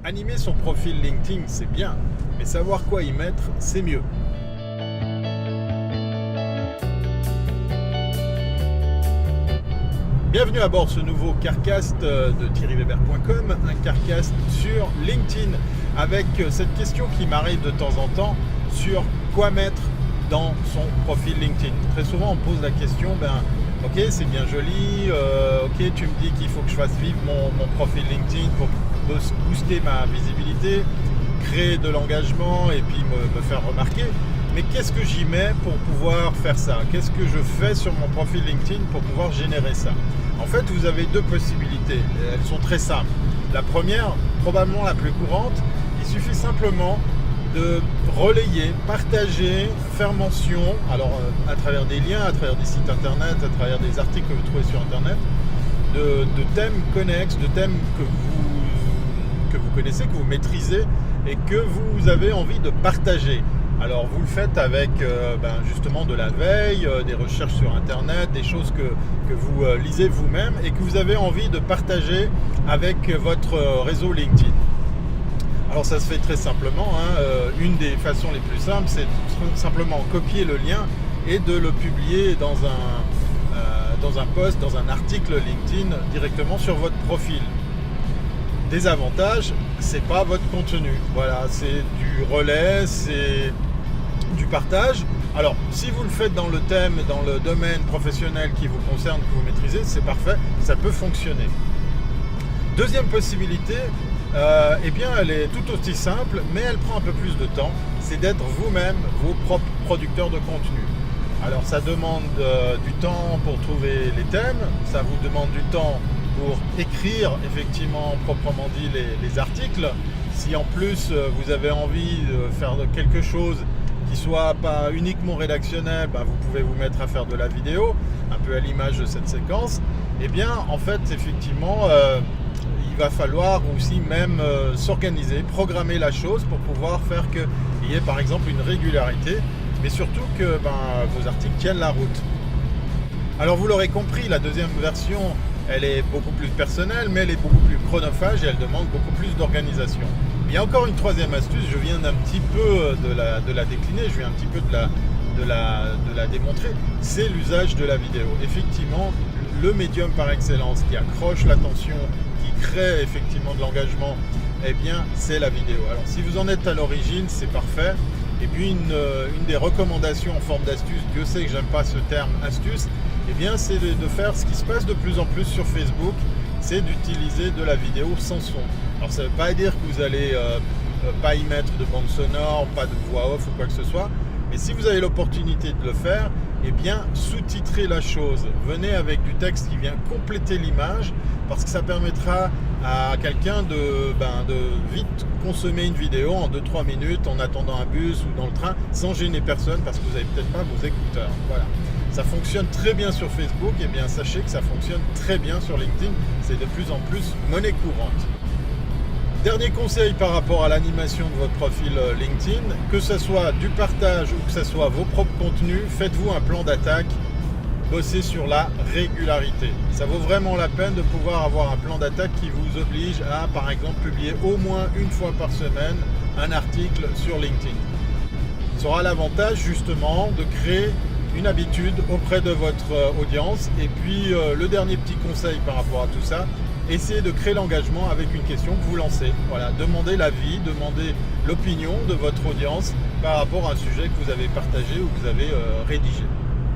Animer son profil LinkedIn, c'est bien, mais savoir quoi y mettre, c'est mieux. Bienvenue à bord de ce nouveau Carcast de thierryweber.com, un Carcast sur LinkedIn, avec cette question qui m'arrive de temps en temps sur quoi mettre dans son profil LinkedIn. Très souvent on me pose la question, ok, c'est bien joli, ok, tu me dis qu'il faut que je fasse vivre mon profil LinkedIn pour booster ma visibilité, créer de l'engagement et puis me faire remarquer. Mais qu'est-ce que j'y mets pour pouvoir faire ça? Qu'est-ce que je fais sur mon profil LinkedIn pour pouvoir générer ça? En fait, vous avez deux possibilités. Elles sont très simples. La première, probablement la plus courante, il suffit simplement de relayer, partager, faire mention, alors à travers des liens, à travers des sites internet, à travers des articles que vous trouvez sur internet, de thèmes connexes, de thèmes que vous connaissez, que vous maîtrisez et que vous avez envie de partager. Alors vous le faites avec justement de la veille, des recherches sur internet, des choses que vous lisez vous-même et que vous avez envie de partager avec votre réseau LinkedIn. Alors ça se fait très simplement, une des façons les plus simples, c'est simplement copier le lien et de le publier dans un post, dans un article LinkedIn directement sur votre profil. Désavantage, c'est pas votre contenu. Voilà, c'est du relais, c'est du partage. Alors, si vous le faites dans le thème, dans le domaine professionnel qui vous concerne, que vous maîtrisez, c'est parfait, ça peut fonctionner. Deuxième possibilité, elle est tout aussi simple, mais elle prend un peu plus de temps, c'est d'être vous-même vos propres producteurs de contenu. Alors, ça demande du temps pour trouver les thèmes, ça vous demande du temps pour écrire effectivement proprement dit les articles. Si en plus vous avez envie de faire quelque chose qui soit pas uniquement rédactionnel, vous pouvez vous mettre à faire de la vidéo, un peu à l'image de cette séquence. Et bien en fait effectivement il va falloir aussi même s'organiser, programmer la chose pour pouvoir faire qu'il y ait par exemple une régularité, mais surtout que vos articles tiennent la route. Alors vous l'aurez compris, la deuxième version elle est beaucoup plus personnelle, mais elle est beaucoup plus chronophage et elle demande beaucoup plus d'organisation. Il y a encore une troisième astuce, je viens d'un petit peu de la décliner, je viens un petit peu de la démontrer, c'est l'usage de la vidéo. Effectivement, le médium par excellence qui accroche l'attention, qui crée effectivement de l'engagement, eh bien c'est la vidéo. Alors si vous en êtes à l'origine, c'est parfait. Et puis une des recommandations en forme d'astuce, Dieu sait que j'aime pas ce terme astuce, eh bien c'est de faire ce qui se passe de plus en plus sur Facebook, c'est d'utiliser de la vidéo sans son. Alors ça ne veut pas dire que vous allez pas y mettre de bande sonore, pas de voix off ou quoi que ce soit, mais si vous avez l'opportunité de le faire, eh bien sous-titrez la chose. Venez avec du texte qui vient compléter l'image, parce que ça permettra à quelqu'un de vite consommer une vidéo en 2-3 minutes en attendant un bus ou dans le train sans gêner personne, parce que vous n'avez peut-être pas vos écouteurs. Voilà. Ça fonctionne très bien sur Facebook, et bien sachez que ça fonctionne très bien sur LinkedIn, c'est de plus en plus monnaie courante. Dernier conseil par rapport à l'animation de votre profil LinkedIn, que ce soit du partage ou que ce soit vos propres contenus, faites-vous un plan d'attaque, bossez sur la régularité. Ça vaut vraiment la peine de pouvoir avoir un plan d'attaque qui vous oblige à, par exemple, publier au moins une fois par semaine un article sur LinkedIn. Ça aura l'avantage justement de créer une habitude auprès de votre audience. Et puis le dernier petit conseil par rapport à tout ça, essayez de créer l'engagement avec une question que vous lancez. Voilà, demandez l'avis, demandez l'opinion de votre audience par rapport à un sujet que vous avez partagé ou que vous avez rédigé.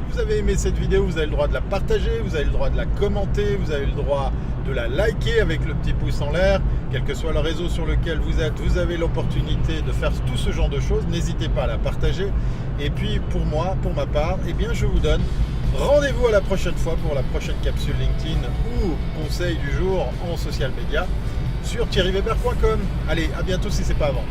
Si vous avez aimé cette vidéo, vous avez le droit de la partager, vous avez le droit de la commenter, vous avez le droit de la liker avec le petit pouce en l'air. Quel que soit le réseau sur lequel vous êtes, vous avez l'opportunité de faire tout ce genre de choses. N'hésitez pas à la partager. Et puis pour moi, pour ma part, eh bien je vous donne rendez-vous à la prochaine fois pour la prochaine capsule LinkedIn ou conseil du jour en social media sur thierryweber.com. Allez, à bientôt si ce n'est pas avant.